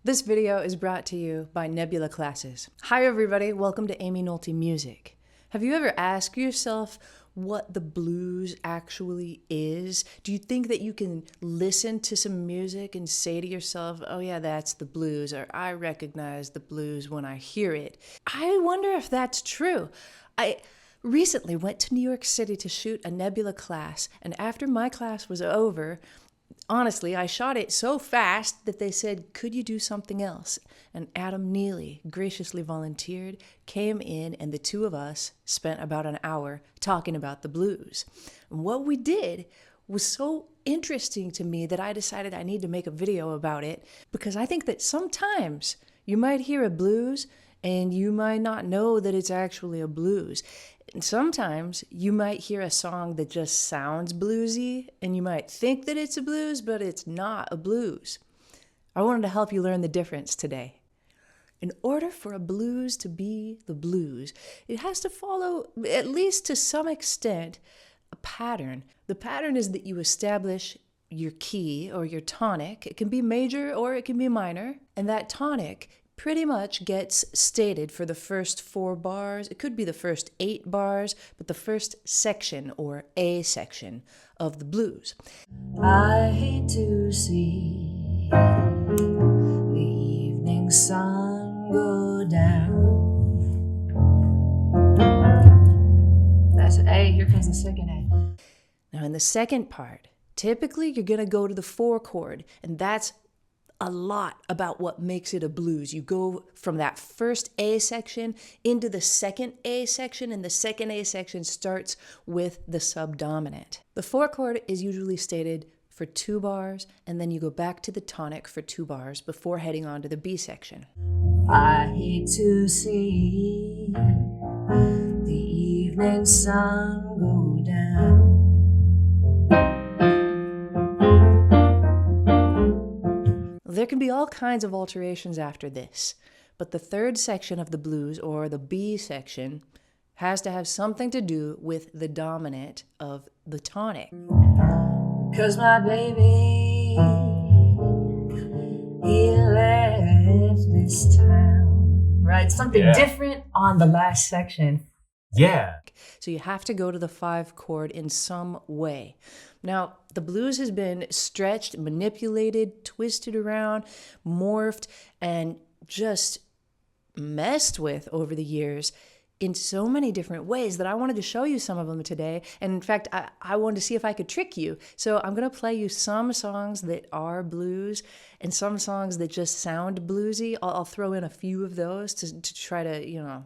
This video is brought to you by Nebula Classes. Hi everybody, welcome to Amy Nolte Music. Have you ever asked yourself what the blues actually is? Do you think that you can listen to some music and say to yourself, oh yeah, that's the blues, or I recognize the blues when I hear it? I wonder if that's true. I recently went to New York City to shoot a Nebula class, and after my class was over, honestly, I shot it so fast that they said, could you do something else? And Adam Neely graciously volunteered, came in, and the two of us spent about an hour talking about the blues. And what we did was so interesting to me that I decided I need to make a video about it, because I think that sometimes you might hear a blues and you might not know that it's actually a blues. And sometimes you might hear a song that just sounds bluesy and you might think that it's a blues, but it's not a blues. I wanted to help you learn the difference today. In order for a blues to be the blues, it has to follow, at least to some extent, a pattern. The pattern is that you establish your key or your tonic. It can be major or it can be minor. And that tonic pretty much gets stated for the first 4 bars. It could be the first 8 bars, but the first section or A section of the blues. I hate to see the evening sun go down. That's an A. Here comes the second A. Now in the second part, typically you're going to go to the 4 chord, and that's a lot about what makes it a blues. You go from that first A section into the second A section, and the second A section starts with the subdominant. The 4 chord is usually stated for 2 bars, and then you go back to the tonic for 2 bars before heading on to the B section. I hate to see the evening sun go down. There can be all kinds of alterations after this, but the 3rd section of the blues, or the B section, has to have something to do with the dominant of the tonic. 'Cause my baby, he left this town. Right? Something different on the last section. Yeah. So you have to go to the 5 chord in some way. Now, the blues has been stretched, manipulated, twisted around, morphed, and just messed with over the years in so many different ways that I wanted to show you some of them today. And in fact, I wanted to see if I could trick you. So I'm going to play you some songs that are blues and some songs that just sound bluesy. I'll throw in a few of those to try to,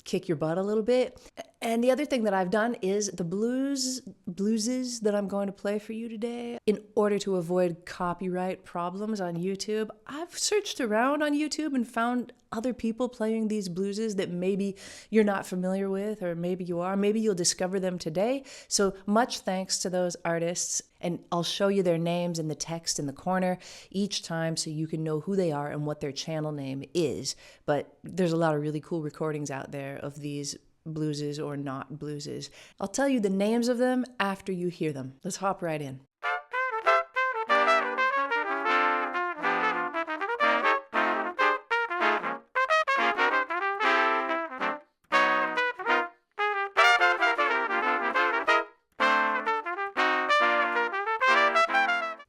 kick your butt a little bit. And the other thing that I've done is the blueses that I'm going to play for you today, in order to avoid copyright problems on YouTube, I've searched around on YouTube and found other people playing these blueses that maybe you're not familiar with, or maybe you are. Maybe you'll discover them today. So much thanks to those artists. And I'll show you their names in the text in the corner each time so you can know who they are and what their channel name is. But there's a lot of really cool recordings out there of these blueses or not blueses. I'll tell you the names of them after you hear them. Let's hop right in.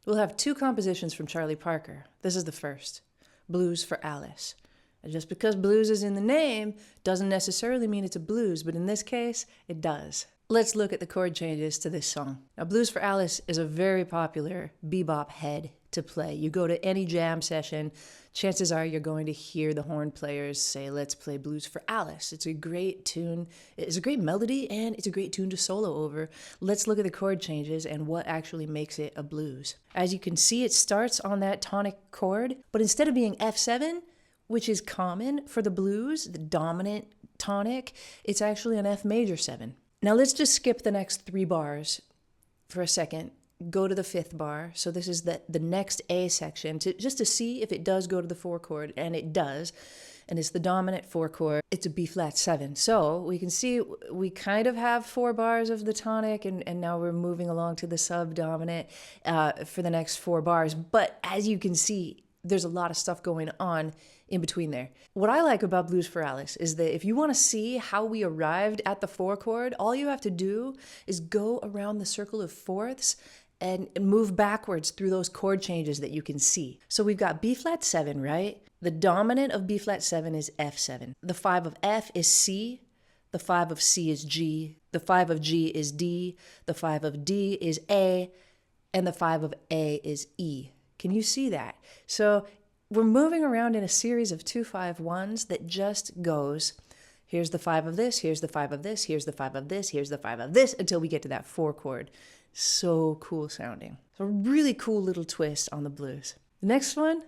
We'll have 2 compositions from Charlie Parker. This is the first, Blues for Alice. And just because blues is in the name doesn't necessarily mean it's a blues, but in this case, it does. Let's look at the chord changes to this song. Now, Blues for Alice is a very popular bebop head to play. You go to any jam session, chances are you're going to hear the horn players say, let's play Blues for Alice. It's a great tune. It's a great melody, and it's a great tune to solo over. Let's look at the chord changes and what actually makes it a blues. As you can see, it starts on that tonic chord, but instead of being F7, which is common for the blues, the dominant tonic, it's actually an F major 7. Now let's just skip the next 3 bars for a second. Go to the 5th bar. So this is the next A section, just to see if it does go to the 4 chord, and it does. And it's the dominant 4 chord. It's a B flat 7. So we can see we kind of have 4 bars of the tonic, and now we're moving along to the subdominant for the next 4 bars. But as you can see, there's a lot of stuff going on in between there. What I like about Blues for Alice is that if you want to see how we arrived at the 4 chord, all you have to do is go around the circle of fourths and move backwards through those chord changes that you can see. So we've got B flat 7, right? The dominant of B flat 7 is F7. The 5 of F is C. The 5 of C is G. The 5 of G is D. The 5 of D is A. And the 5 of A is E. Can you see that? So we're moving around in a series of 2-5-1s that just goes, here's the 5 of this, here's the 5 of this, here's the 5 of this, here's the 5 of this, until we get to that 4 chord. So cool sounding. So a really cool little twist on the blues. The next one.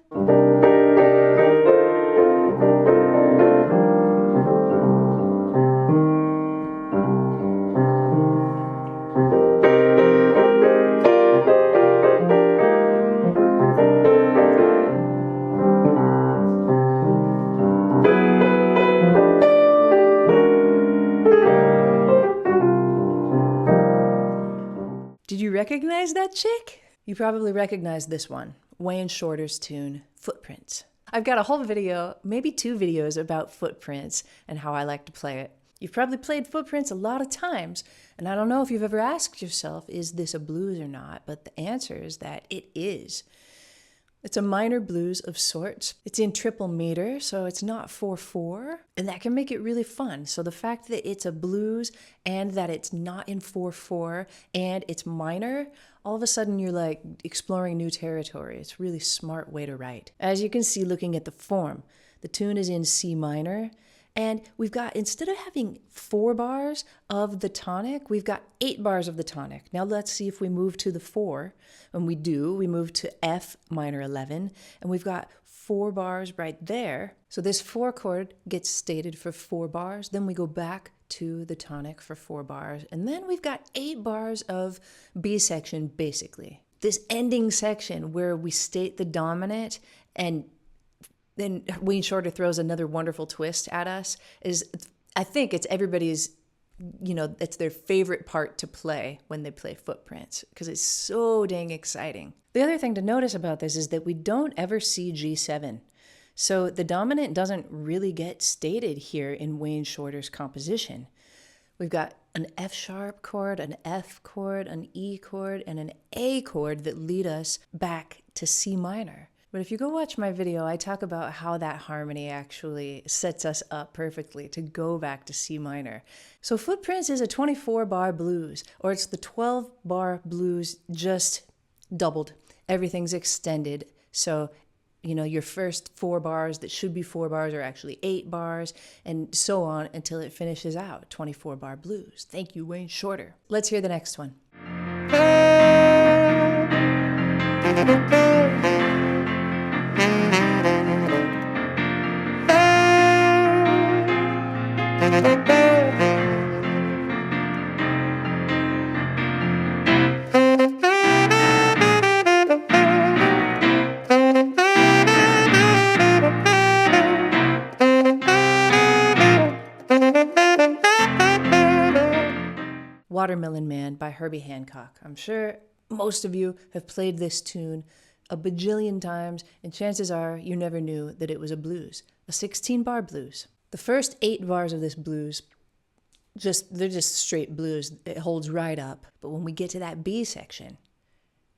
Did you recognize that chick? You probably recognize this one, Wayne Shorter's tune, Footprints. I've got a whole video, maybe 2 videos about Footprints and how I like to play it. You've probably played Footprints a lot of times, and I don't know if you've ever asked yourself, is this a blues or not? But the answer is that it is. It's a minor blues of sorts. It's in triple meter, so it's not 4/4, and that can make it really fun. So the fact that it's a blues and that it's not in 4/4 and it's minor, all of a sudden you're like exploring new territory. It's a really smart way to write. As you can see looking at the form, the tune is in C minor, and we've got, instead of having 4 bars of the tonic, we've got 8 bars of the tonic. Now let's see if we move to the 4. When we do, we move to F minor 11, and we've got 4 bars right there. So this 4 chord gets stated for 4 bars, then we go back to the tonic for 4 bars, and then we've got 8 bars of B section basically. This ending section where we state the dominant and then Wayne Shorter throws another wonderful twist at us is, I think it's everybody's, it's their favorite part to play when they play Footprints because it's so dang exciting. The other thing to notice about this is that we don't ever see G7. So the dominant doesn't really get stated here in Wayne Shorter's composition. We've got an F sharp chord, an F chord, an E chord, and an A chord that lead us back to C minor. But if you go watch my video, I talk about how that harmony actually sets us up perfectly to go back to C minor. So Footprints is a 24-bar blues, or it's the 12-bar blues just doubled. Everything's extended. So, your first 4 bars that should be 4 bars are actually 8 bars, and so on until it finishes out. 24-bar blues. Thank you, Wayne Shorter. Let's hear the next one. Watermelon Man by Herbie Hancock. I'm sure most of you have played this tune a bajillion times, and chances are you never knew that it was a blues, a 16-bar blues. The first 8 bars of this blues, they're just straight blues. It holds right up. But when we get to that B section,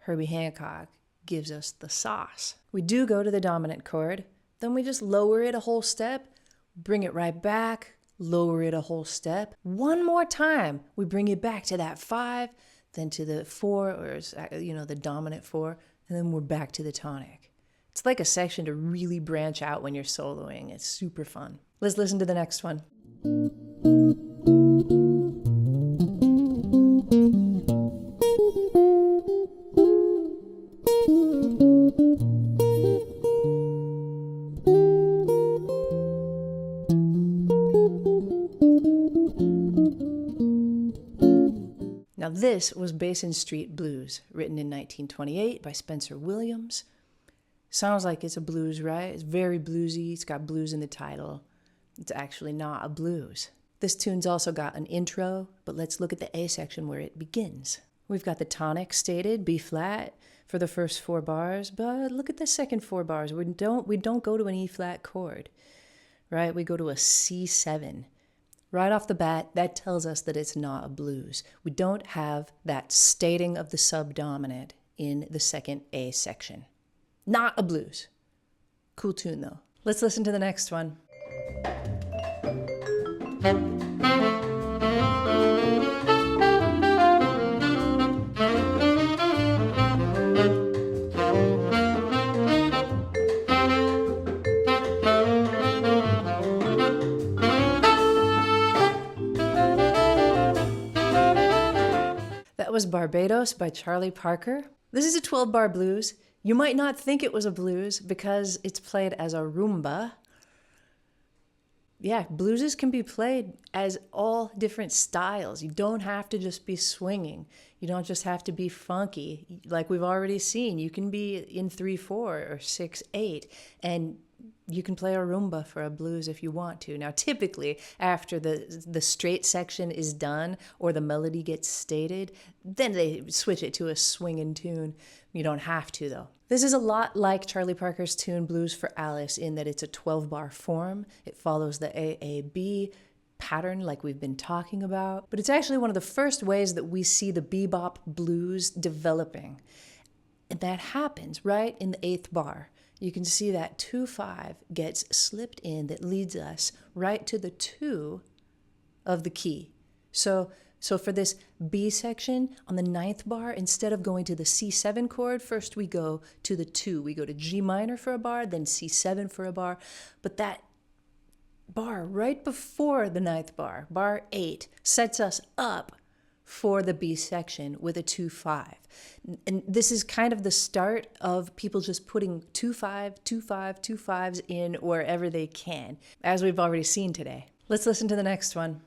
Herbie Hancock gives us the sauce. We do go to the dominant chord, then we just lower it a whole step, bring it right back, lower it a whole step. One more time, we bring it back to that 5, then to the 4, or the dominant 4, and then we're back to the tonic. It's like a section to really branch out when you're soloing. It's super fun. Let's listen to the next one. Now this was Basin Street Blues, written in 1928 by Spencer Williams. Sounds like it's a blues, right? It's very bluesy. It's got blues in the title. It's actually not a blues. This tune's also got an intro, but let's look at the A section where it begins. We've got the tonic stated, B flat, for the first 4 bars, but look at the second 4 bars. We don't go to an E flat chord, right? We go to a C7. Right off the bat, that tells us that it's not a blues. We don't have that stating of the subdominant in the second A section. Not a blues. Cool tune though. Let's listen to the next one. That was Barbados by Charlie Parker. This is a 12-bar blues. You might not think it was a blues because it's played as a rumba. Yeah, blueses can be played as all different styles. You don't have to just be swinging. You don't just have to be funky. Like we've already seen, you can be in 3/4 or 6/8, and you can play a rumba for a blues if you want to. Now, typically, after the straight section is done or the melody gets stated, then they switch it to a swinging tune. You don't have to, though. This is a lot like Charlie Parker's tune Blues for Alice in that it's a 12-bar form. It follows the AAB pattern like we've been talking about. But it's actually one of the first ways that we see the bebop blues developing. And that happens right in the 8th bar. You can see that 2/5 gets slipped in that leads us right to the 2 of the key. So for this B section on the 9th bar, instead of going to the C7 chord, first we go to the 2. We go to G minor for a bar, then C7 for a bar. But that bar right before the 9th bar, bar 8, sets us up for the B section with a 2/5. And this is kind of the start of people just putting 2/5, 2/5, 2/5s in wherever they can, as we've already seen today. Let's listen to the next one.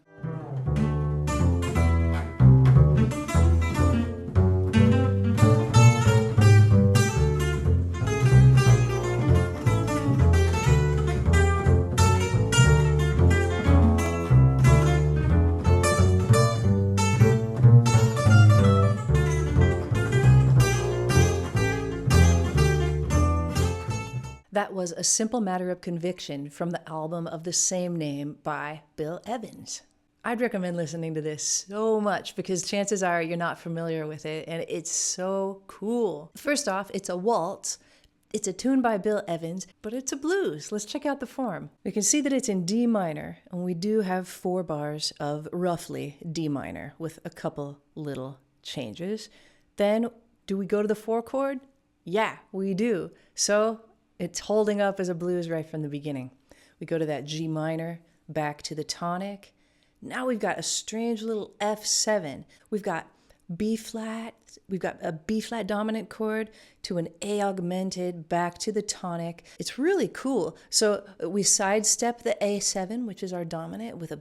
That was A Simple Matter of Conviction from the album of the same name by Bill Evans. I'd recommend listening to this so much because chances are you're not familiar with it, and it's so cool. First off, it's a waltz. It's a tune by Bill Evans, but it's a blues. Let's check out the form. We can see that it's in D minor, and we do have 4 bars of roughly D minor with a couple little changes. Then, do we go to the 4 chord? Yeah, we do. So it's holding up as a blues right from the beginning. We go to that G minor, back to the tonic. Now we've got a strange little F7. We've got B flat, we've got a B flat dominant chord to an A augmented, back to the tonic. It's really cool. So we sidestep the A7, which is our dominant, with a,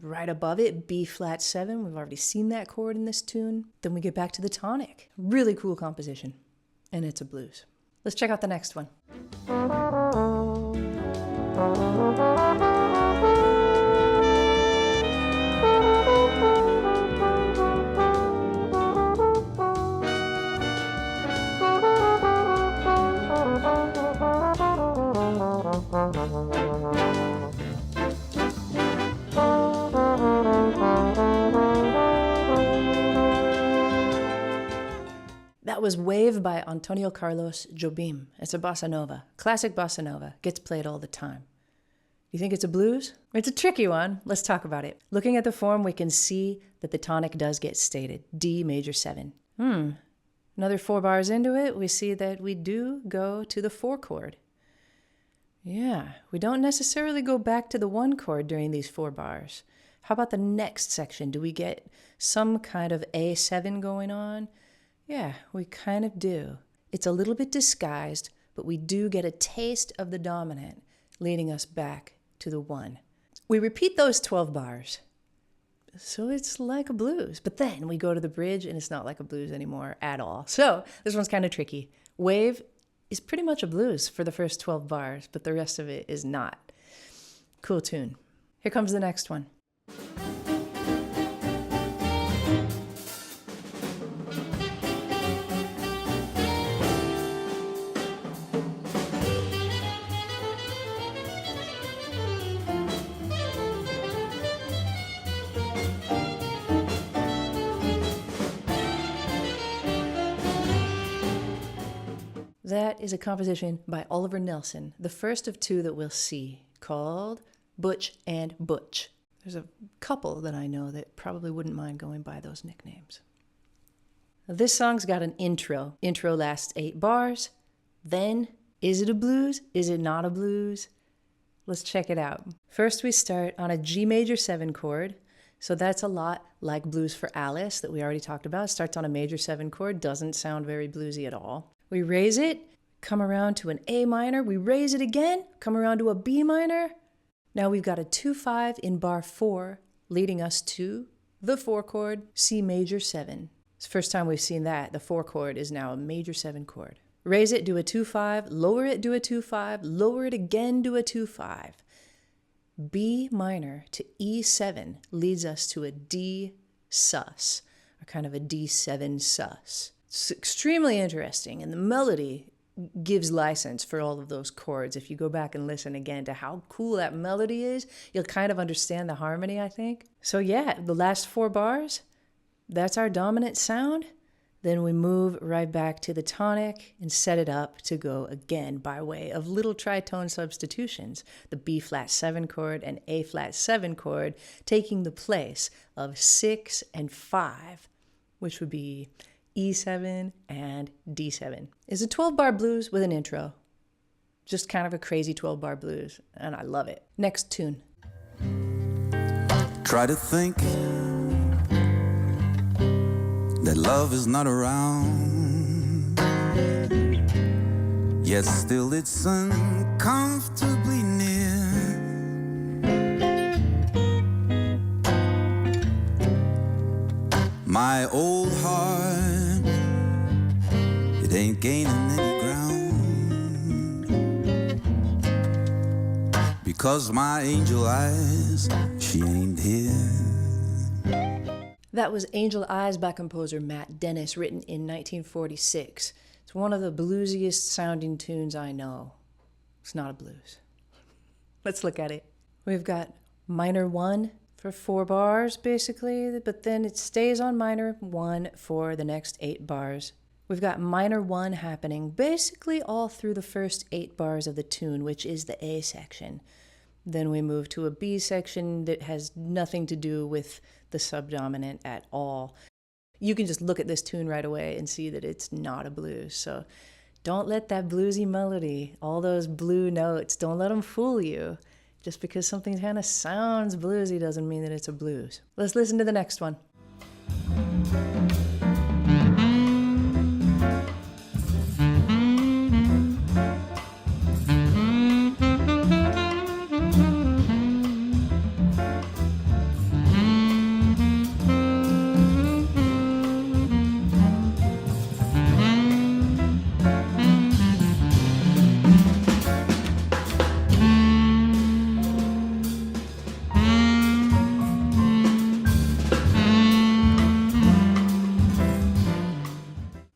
right above it, B flat 7. We've already seen that chord in this tune. Then we get back to the tonic. Really cool composition. And it's a blues. Let's check out the next one. That was Wave by Antonio Carlos Jobim. It's a bossa nova. Classic bossa nova. Gets played all the time. You think it's a blues? It's a tricky one. Let's talk about it. Looking at the form, we can see that the tonic does get stated. D major 7. Another 4 bars into it, we see that we do go to the 4 chord. Yeah, we don't necessarily go back to the 1 chord during these 4 bars. How about the next section? Do we get some kind of A7 going on? Yeah, we kind of do. It's a little bit disguised, but we do get a taste of the dominant, leading us back to the 1. We repeat those 12 bars, so it's like a blues. But then we go to the bridge, and it's not like a blues anymore at all. So this one's kind of tricky. Wave is pretty much a blues for the first 12 bars, but the rest of it is not. Cool tune. Here comes the next one. that is a composition by Oliver Nelson, the first of two that we'll see, called Butch and Butch. There's a couple that I know that probably wouldn't mind going by those nicknames. This song's got an intro. Intro lasts 8 bars. Then, is it a blues? Is it not a blues? Let's check it out. First we start on a G major 7 chord. So that's a lot like Blues for Alice that we already talked about. It starts on a major 7 chord, doesn't sound very bluesy at all. We raise it, come around to an A minor, we raise it again, come around to a B minor. Now we've got a 2-5 in bar 4, leading us to the 4 chord, C major 7. It's the first time we've seen that. The 4 chord is now a major 7 chord. Raise it, do a 2-5, lower it, do a 2-5, lower it again, do a 2-5. B minor to E7 leads us to a D sus, or kind of a D7 sus. It's extremely interesting, and the melody gives license for all of those chords. If you go back and listen again to how cool that melody is, you'll kind of understand the harmony, I think. So yeah, the last 4 bars, that's our dominant sound. Then we move right back to the tonic and set it up to go again by way of little tritone substitutions. The B flat 7 chord and A flat 7 chord taking the place of 6 and 5, which would be E7 and D7. It's a 12-bar blues with an intro. Just kind of a crazy 12-bar blues, and I love it. Next tune. Try to think that love is not around, yet still it's uncomfortably near. My old heart, it ain't gaining any ground, because my angel eyes, she ain't here. That was Angel Eyes by composer Matt Dennis, written in 1946. It's one of the bluesiest sounding tunes I know. It's not a blues. Let's look at it. We've got minor 1 for 4 bars, basically, but then it stays on minor 1 for the next 8 bars. We've got minor 1 happening basically all through the first 8 bars of the tune, which is the A section. Then we move to a B section that has nothing to do with the subdominant at all. You can just look at this tune right away and see that it's not a blues. So don't let that bluesy melody, all those blue notes, don't let them fool you. Just because something kind of sounds bluesy doesn't mean that it's a blues. Let's listen to the next one.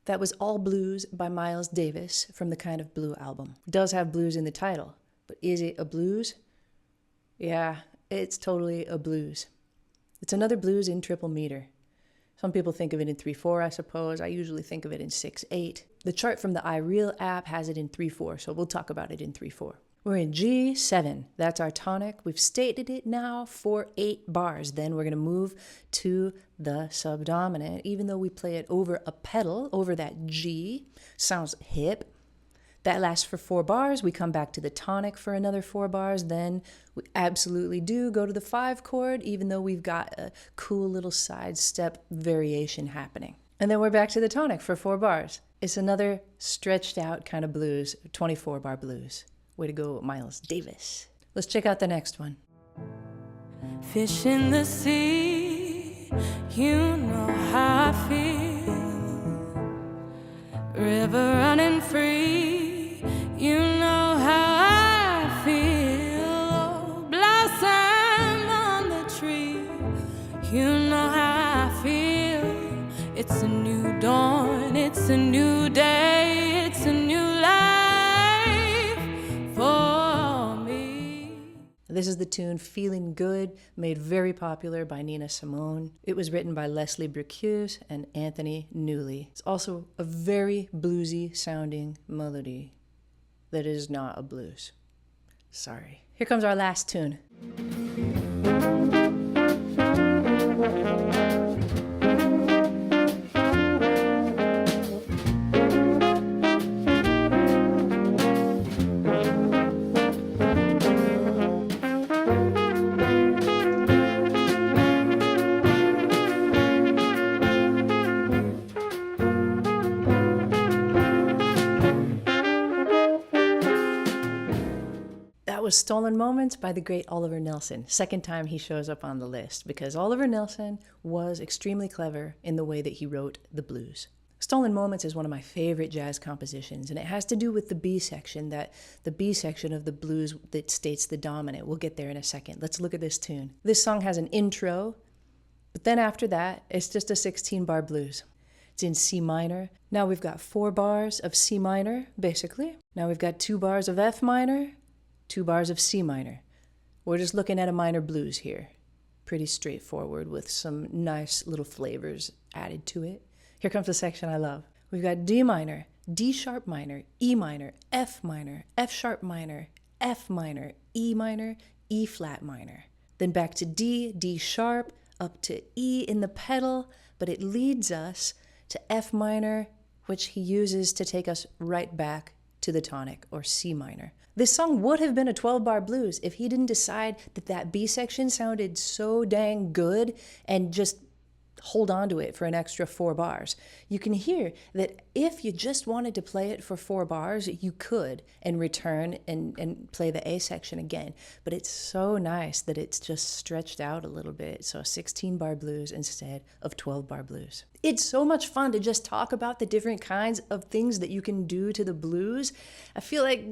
That was All Blues by Miles Davis from the Kind of Blue album. It does have blues in the title, but is it a blues? Yeah, it's totally a blues. It's another blues in triple meter. Some people think of it in 3/4, I suppose. I usually think of it in 6/8. The chart from the iReal app has it in 3/4, so we'll talk about it in 3/4. We're in G7. That's our tonic. We've stated it now for 8 bars. Then we're going to move to the subdominant. Even though we play it over a pedal, over that G, sounds hip. That lasts for 4 bars. We come back to the tonic for another 4 bars. Then we absolutely do go to the 5 chord, even though we've got a cool little side step variation happening. And then we're back to the tonic for 4 bars. It's another stretched out kind of blues, 24-bar blues. Way to go, Miles Davis. Let's check out the next one. Fish in the sea, you know how I feel. River running free, you know how I feel. Blossom on the tree, you know how I feel. It's a new dawn, it's a new day, it's a new life for me. This is the tune Feeling Good, made very popular by Nina Simone. It was written by Leslie Bricusse and Anthony Newley. It's also a very bluesy sounding melody. that is not a blues. Sorry. Here comes our last tune. Was Stolen Moments by the great Oliver Nelson. Second time he shows up on the list, because Oliver Nelson was extremely clever in the way that he wrote the blues. Stolen Moments is one of my favorite jazz compositions, and it has to do with the B section, the B section of the blues that states the dominant. We'll get there in a second. Let's look at this tune. This song has an intro, but then after that, it's just a 16-bar blues. It's in C minor. Now we've got 4 bars of C minor, basically. Now we've got 2 bars of F minor, 2 bars of C minor. We're just looking at a minor blues here. Pretty straightforward with some nice little flavors added to it. Here comes the section I love. We've got D minor, D sharp minor, E minor, F sharp minor, F minor, E flat minor. Then back to D, D sharp, up to E in the pedal, but it leads us to F minor, which he uses to take us right back to the tonic, or C minor. This song would have been a 12-bar blues if he didn't decide that B section sounded so dang good and just hold on to it for an extra 4 bars. You can hear that if you just wanted to play it for 4 bars, you could, and return and play the A section again. But it's so nice that it's just stretched out a little bit, so 16-bar blues instead of 12-bar blues. It's so much fun to just talk about the different kinds of things that you can do to the blues. I feel like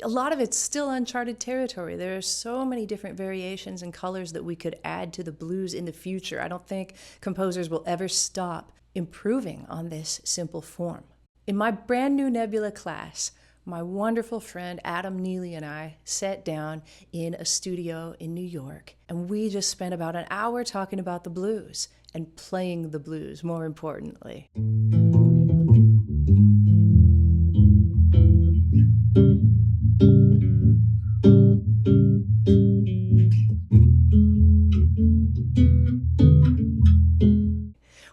a lot of it's still uncharted territory. There are so many different variations and colors that we could add to the blues in the future. I don't think composers will ever stop improving on this simple form. In my brand new Nebula class, my wonderful friend Adam Neely and I sat down in a studio in New York, and we just spent about an hour talking about the blues and playing the blues, more importantly.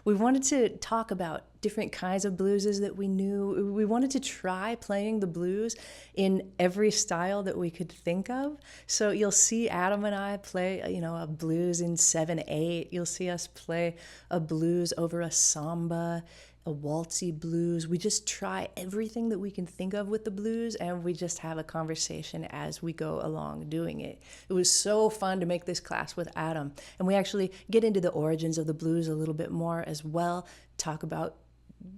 We wanted to talk about different kinds of blueses that we knew. We wanted to try playing the blues in every style that we could think of. So you'll see Adam and I play, a blues in 7/8. You'll see us play a blues over a samba, a waltzy blues. We just try everything that we can think of with the blues, and we just have a conversation as we go along doing it. It was so fun to make this class with Adam, and we actually get into the origins of the blues a little bit more as well, talk about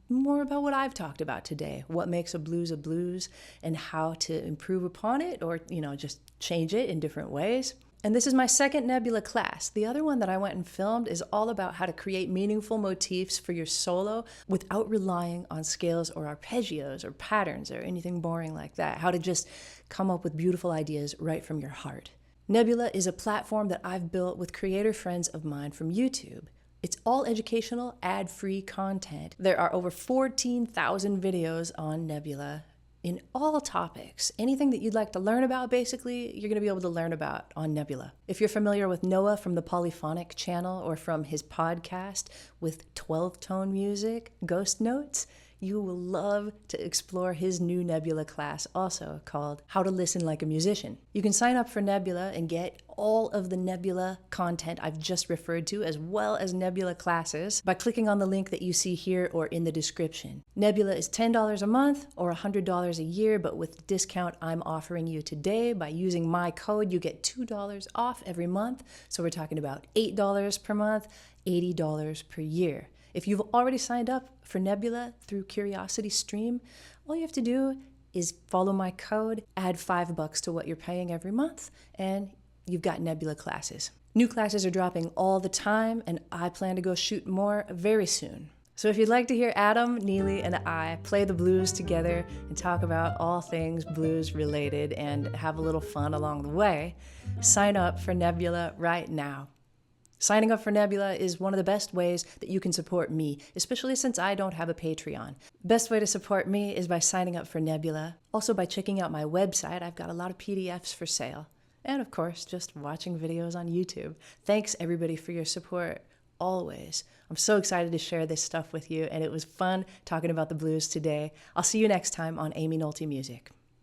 more about what I've talked about today, what makes a blues, and how to improve upon it, or just change it in different ways. And this is my second Nebula class. The other one that I went and filmed is all about how to create meaningful motifs for your solo without relying on scales or arpeggios or patterns or anything boring like that. How to just come up with beautiful ideas right from your heart. Nebula is a platform that I've built with creator friends of mine from YouTube. It's all educational, ad-free content. There are over 14,000 videos on Nebula in all topics. Anything that you'd like to learn about, basically, you're going to be able to learn about on Nebula. If you're familiar with Noah from the Polyphonic channel or from his podcast with 12-tone music, Ghost Notes, you will love to explore his new Nebula class, also called How to Listen Like a Musician. You can sign up for Nebula and get all of the Nebula content I've just referred to, as well as Nebula classes, by clicking on the link that you see here or in the description. Nebula is $10 a month or $100 a year, but with the discount I'm offering you today, by using my code, you get $2 off every month. So we're talking about $8 per month, $80 per year. If you've already signed up for Nebula through CuriosityStream, all you have to do is follow my code, add $5 to what you're paying every month, and you've got Nebula classes. New classes are dropping all the time, and I plan to go shoot more very soon. So if you'd like to hear Adam, Neely, and I play the blues together and talk about all things blues related and have a little fun along the way, sign up for Nebula right now. Signing up for Nebula is one of the best ways that you can support me, especially since I don't have a Patreon. Best way to support me is by signing up for Nebula. Also by checking out my website. I've got a lot of PDFs for sale. And of course, just watching videos on YouTube. Thanks everybody for your support, always. I'm so excited to share this stuff with you, and it was fun talking about the blues today. I'll see you next time on Amy Nolte Music.